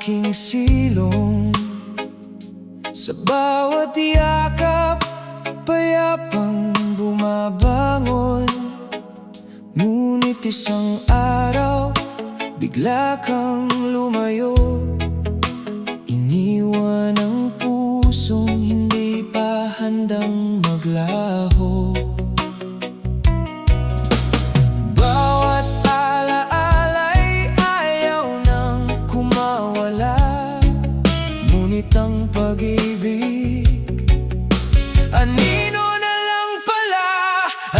aking silong. Sa bawat yakap, payapang bumabangon. Ngunit isang araw, bigla kang lumayo. Iniwan ang pusong hindi pa handang maglaho. Bawat alaala'y ayaw nang kumawala. Ngunit ang pag-ibig, anino na lang pala.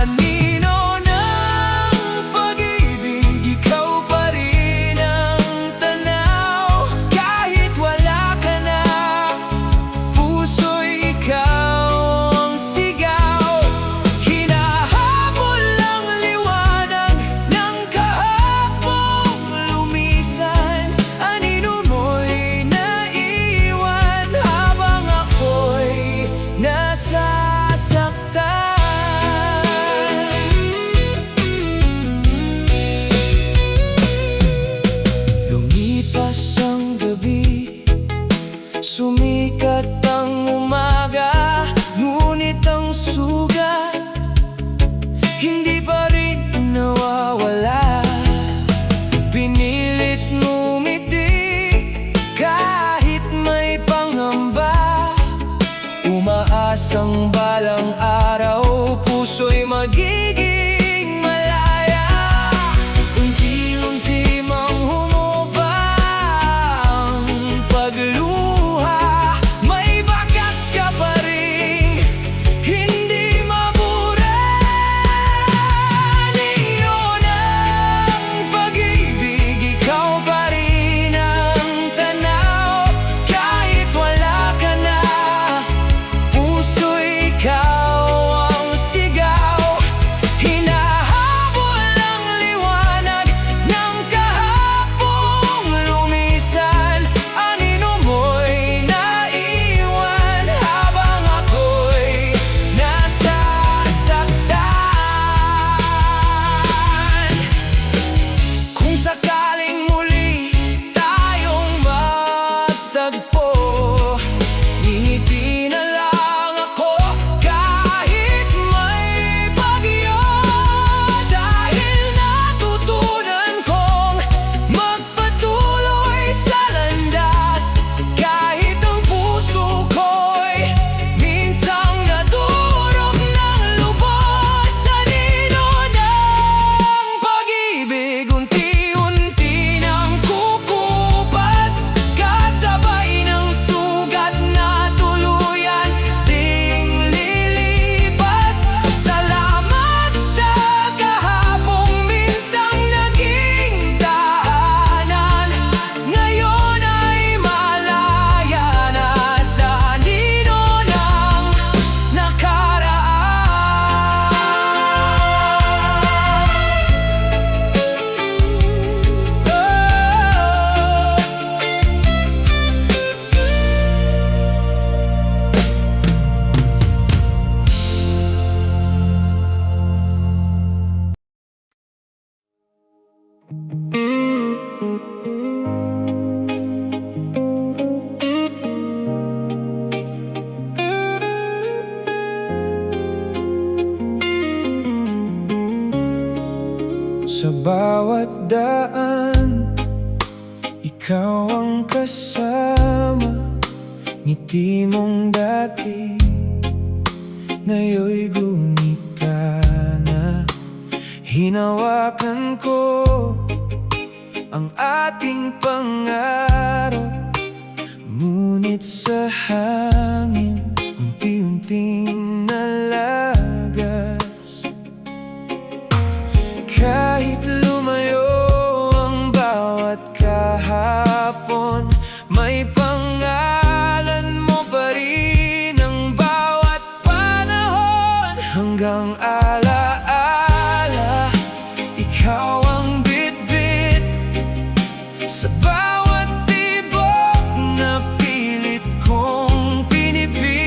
Anino ng pag-ibig, ikaw pa rin ang tanaw. Kahit wala ka na, puso'y ikaw ang sigaw. Hinahabol ang liwanag ng kahapong lumisan. Anino mo'y naiwan habang ako'y nasasaktan. Lumipas ang gabi, sumikat ang umaga. Ngunit ang sugat hindi pa rin nawawala. Pinilit ngumiti kahit may pangamba. Umaasang balang araw, puso'y magiging malaya. Unti-unti mang humupa ang pagluha. May bakas ka pa ring hindi mabura. Anino ng pag-ibig, ikaw pa rin ang tanaw. Kahit wala ka na, puso'y ikaw ang sigaw. Hinahabol ang liwanag ng kahapong lumisan. Anino mo'y naiwan habang ako'y nasasaktan. Kung sakaling muli tayong magtagpo, ngingiti na lang ako kahit may bagyo. Dahil natutunan kong magpatuloy sa landas. Kahit ang puso ko'y minsang nadurog ng lubos. Anino ng pag-ibig, unti-unti nang kukupas. Kasabay ng sugat na tuluyan ding lilipas. Salamat sa kahapong minsang naging daanan. Ngayon ay malaya na sa anino ng nakaraan. Sa bawat daan, ikaw ang kasama. Ngiti mong dati, ngayon'y gumita na. Hinawakan ko ang ating pangarap. Ngunit sa hangin, unti-unting nalagas. Kahit lumayo ang bawat kahapon, may pangalan mo pa rin ang bawat panahon. Hanggang alaala, ikaw ang bit-bit sa bawat tibok na pilit kong pinipili.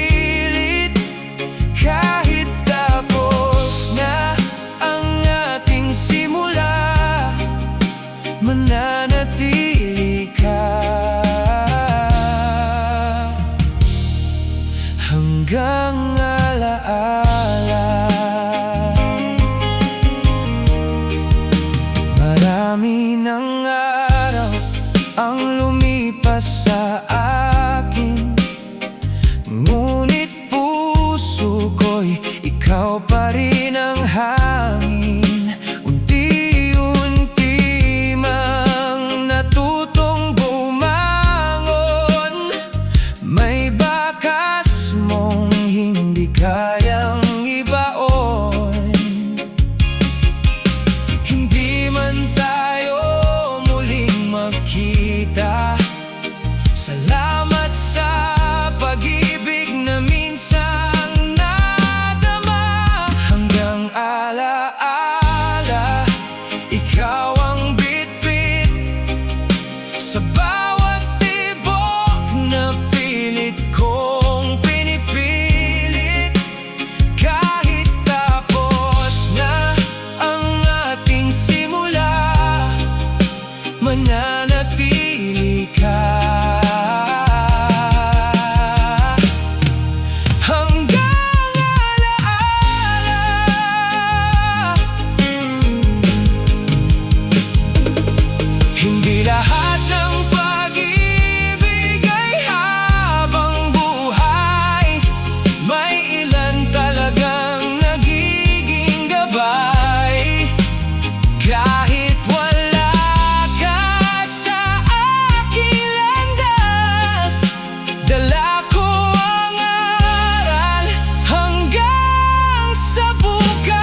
mananatili ka hanggang alaala. Hindi lahat ng pag-ibig ay habang buhay, may ilan talagang nagiging gabay. Kahit wala ka sa aking landas, dala ko ang aral hanggang sa bukas.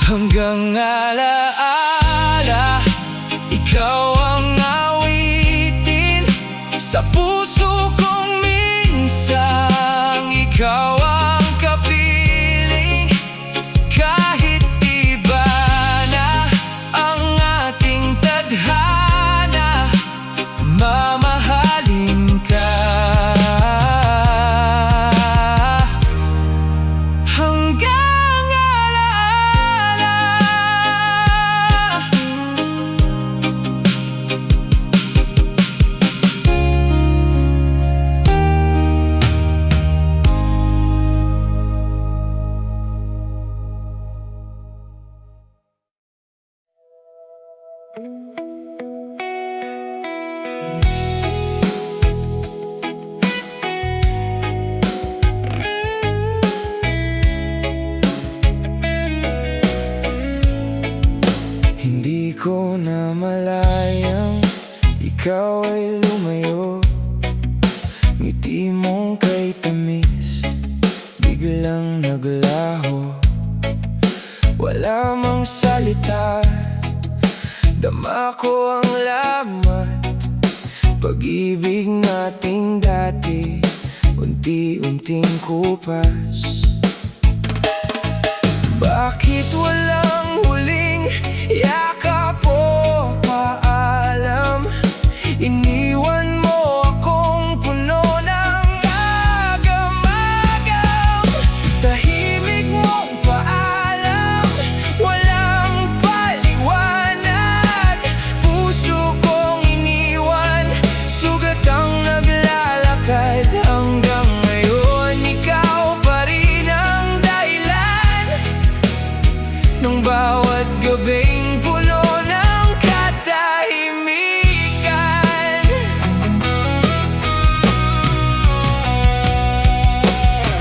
Hanggang alaala, ikaw ang awitin sa puso kong minsang ikaw ang kapiling. Kahit iba na ang ating tadhana, mamahalin ka hanggang alaala. Hindi ko na malayang ikaw ay lumayo. Ngiti mong kay tamis biglang naglaho. Wala mang salita, dama ko ang lamat. Pag-ibig nating dati unti-unting kupas. Bakit walang huling yakap o paalam? Iniwan mo akong puno ng agam-agam. Tahimik mong paalam, walang paliwanag. Puso kong iniwan, sugat ang naglalakad. Hanggang ngayon, ikaw pa rin ang dahilan ng bawat gabing puno ng katahimikan.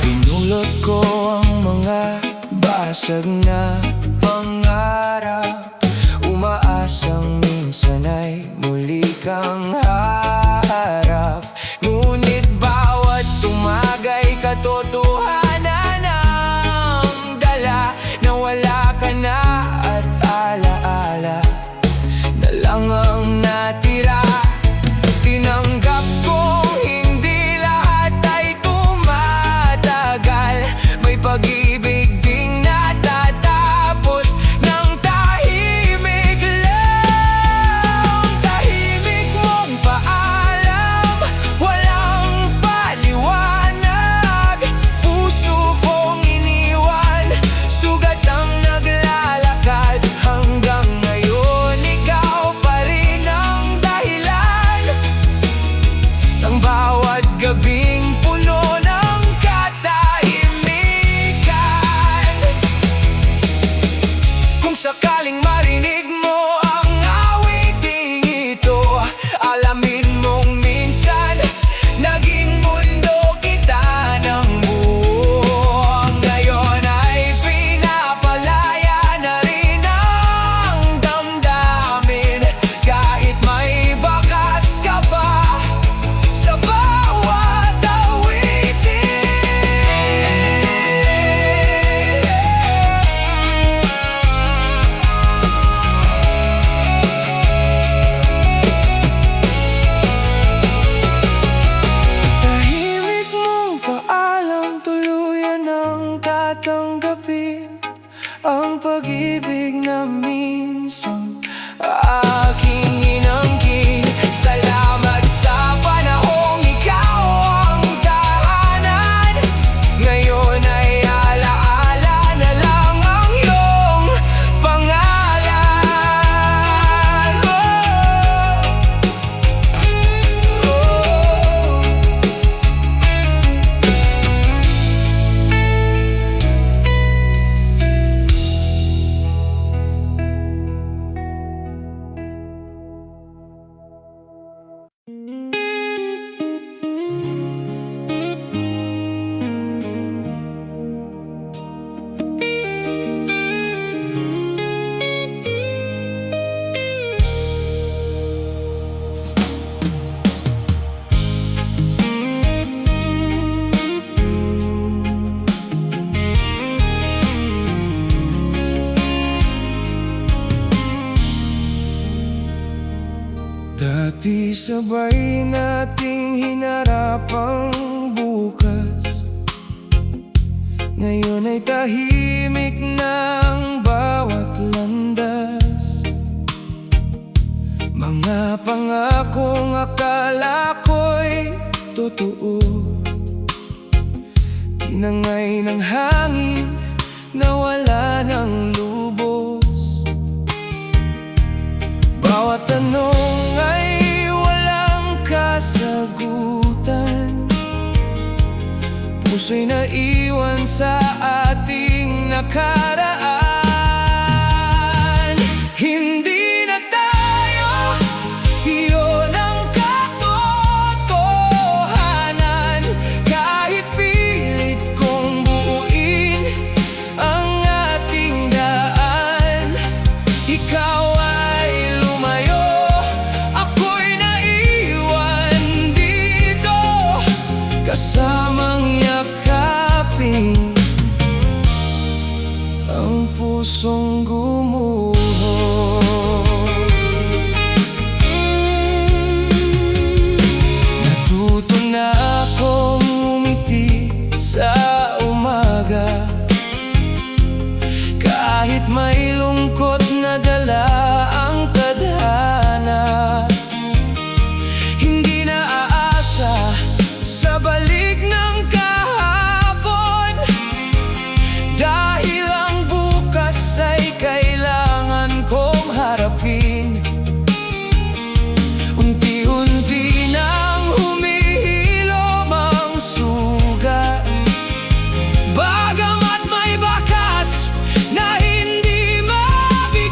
Pinulot ko ang mga basag na pangarap, umaasang minsan ay muli kang haharap. Ngunit bawat tumagay katotohanan ang dala na wala ka na, at alaala na lang ang natira. Tinanggap kong hindi lahat ay tumatagal. May pag-ibig ding natatapos ng tahimik lang. Tahimik mong paalam, walang paliwanag. Puso kong iniwan, sugat ang naglalakad. Hanggang ngayon, ikaw pa rin ang dahilan ng bawat gabing puno ng katahimikan. Kung sakaling marinig mo ang awiting ito, alamin mong minsan naging mundo kita ng buo. Ngayon ay pinapalaya na rin ang damdamin. Kahit may bakas ka pa sa bawat awitin. Tahimik mong paalam, tuluyan ang tatanggapin ang pag-ibig na minsang aking inangkin. Salamat sa panahong ikaw ang tahanan. Ngayon ay alaala na lang ang iyong pangalan. Di sabay nating hinarap ang bukas. Ngayon ay tahimik ng bawat landas. Mga pangakong akala ko'y totoo, tinangay ng hangin na wala ng lubos. Bawat tanong ay walang kasagutan. Puso'y naiwan sa ating nakaraan. Hindi na tayo, iyon ang katotohanan. Kahit pilit kong buuin ang ating daan, ikaw ay lumayo, ako'y naiwan dito, kasamang yakapin ang pusong gumuho. Natuto na akong umiti sa umaga, kahit may lungkot na dala ang tadhana. Hindi na aasa sa balik ng kahapon, dahil ang bukas ay kailangan kong harapin. Unti-unti nang humihilom ang sugat, bagamat may bakas na hindi mabigat.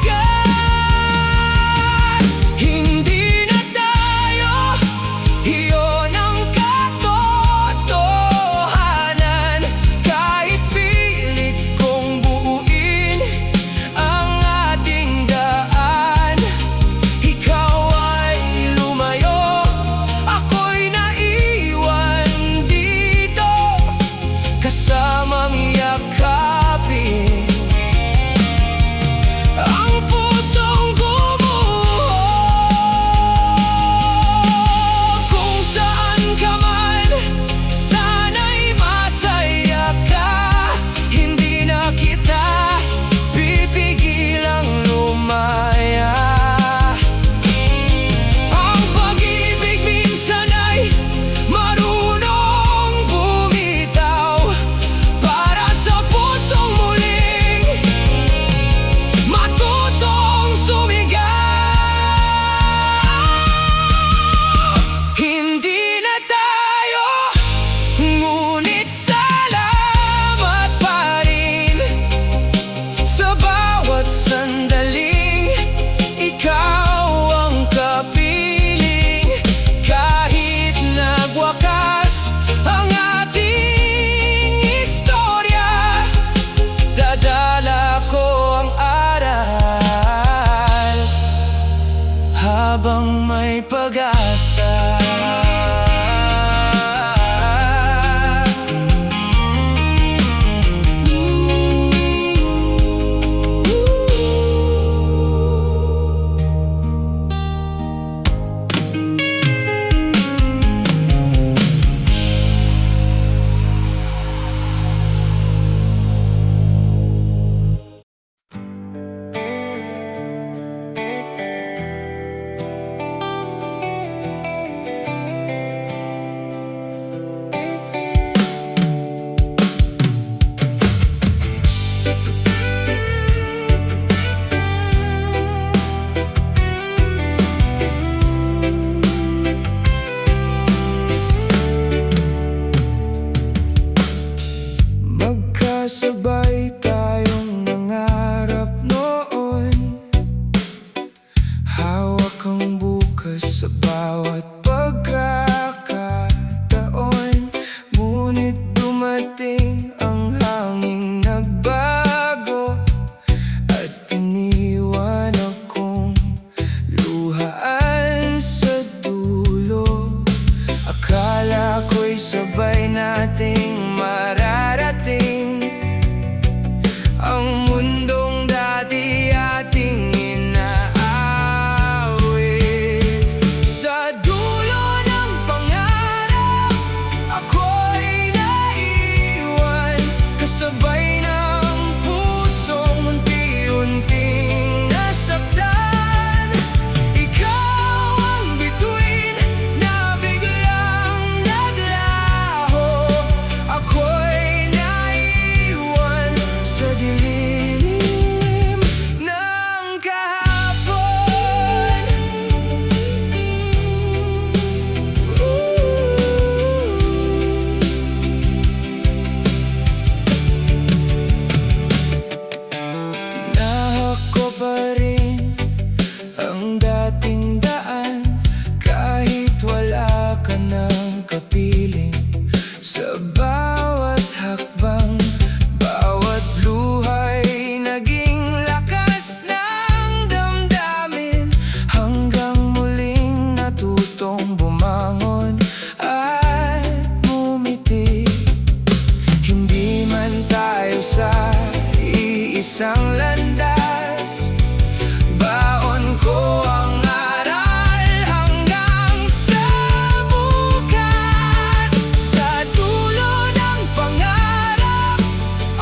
pa rin ang dating daan, kahit wala ka ng kapiling. Sa bawat hakbang, bawat luhay, naging lakas ng damdamin, hanggang muling natutong bumangon at ngumiti. Hindi man tayo sa iisang landas, baon ko ang aral hanggang sa bukas. Sa dulo ng pangarap,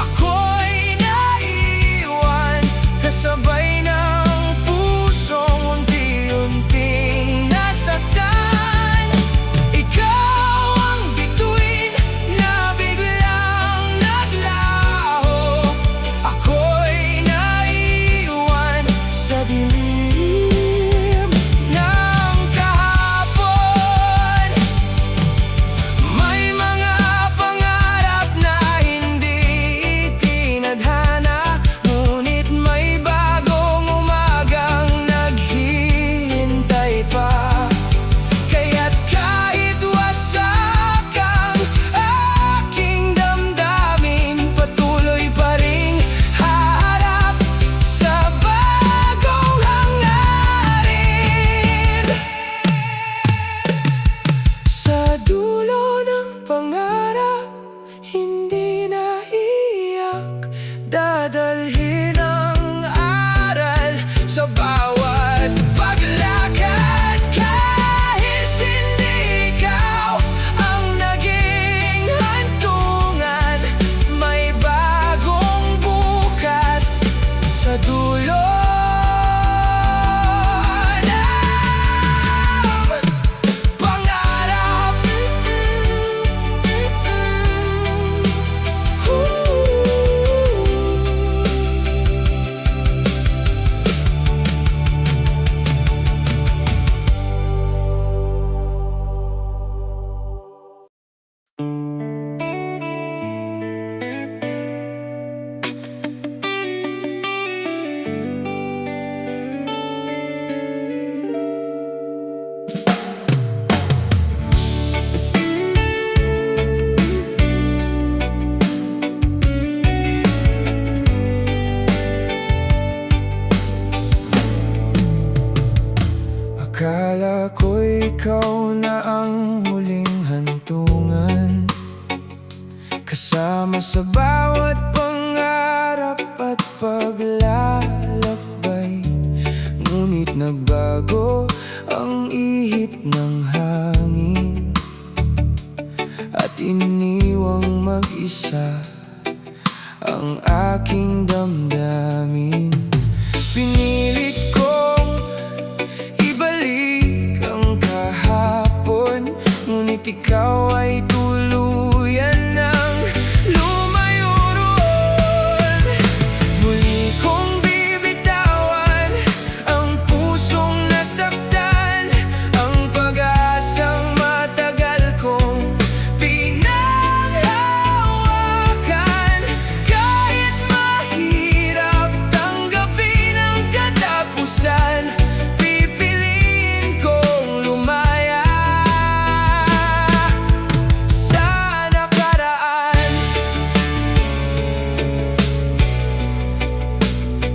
ako'y naiwan, kasabay ng pusong unti-unting nasaktan. Ikaw ang bituin na biglang naglaho, ako'y naiwan sa dilim ng kahapon. May mga pangarap na hindi itinadhana, ngunit may bagong umagang naghihintay pa. Kaya't kahit wasak ang aking damdamin, patuloy pa ring haharap sa bagong hangarin. Sa dulo ng pangarap, hindi na iyak, dadalhin ang aral sa bawat paglakad. Kahit hindi ikaw ang naging hantungan, may bagong bukas sa dulo ng pangarap. Akala ko ikaw na ang huling hantungan, kasama sa bawat pangarap at paglalakbay. Ngunit nagbago ang ihip ng hangin, at iniwang mag-isa ang aking damdamin. Pinilit kong ibalik ang kahapon, ngunit ikaw ay tuluyan ng lumayo roon. Muli kong bibitawan ang pusong nasaktan, ang pag-asang matagal kong pinanghawakan. Kahit mahirap tanggapin ang katapusan, pipiliin kong lumaya sa nakaraan.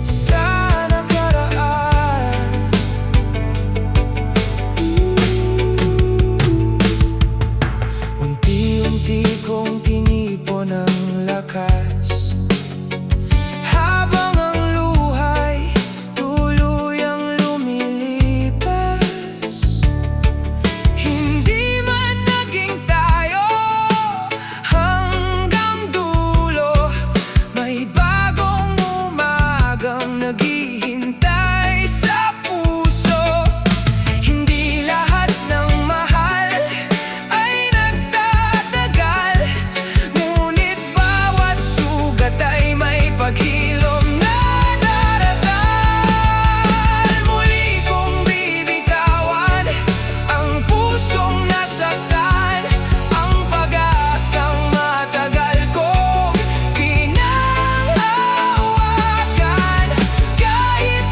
Sa nakaraan. Unti-unti kong tinipon ang lakas, habang ang luhay tuluyang lumilipas. Hindi man naging tayo hanggang dulo, may bagong umagang naghihintay sa puso. Hindi lahat ng mahal ay nagtatagal, ngunit bawat sugat ay may paghilom na daratal. Muli kong bibitawan ang pusong nasaktan, ang pag-asang matagal kong pinanghawakan. Kahit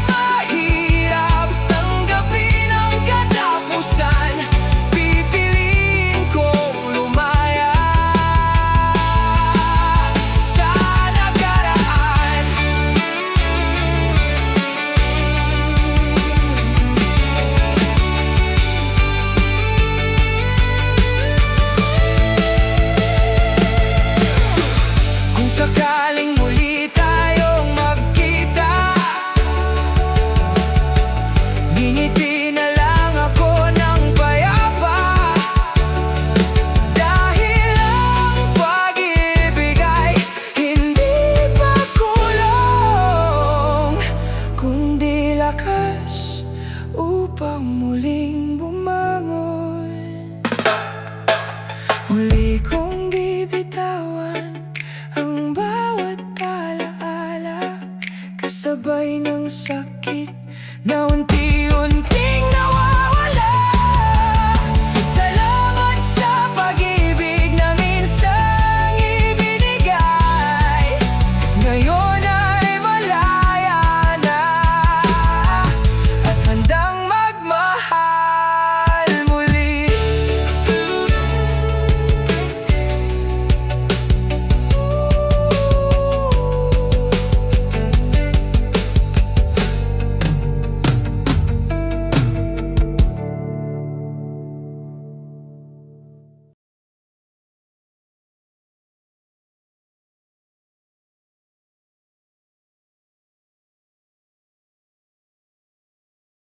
lakas upang muling bumangon. Muli kong bibitawan ang bawat alaala, kasabay ng sakit na unti-unting nawawala.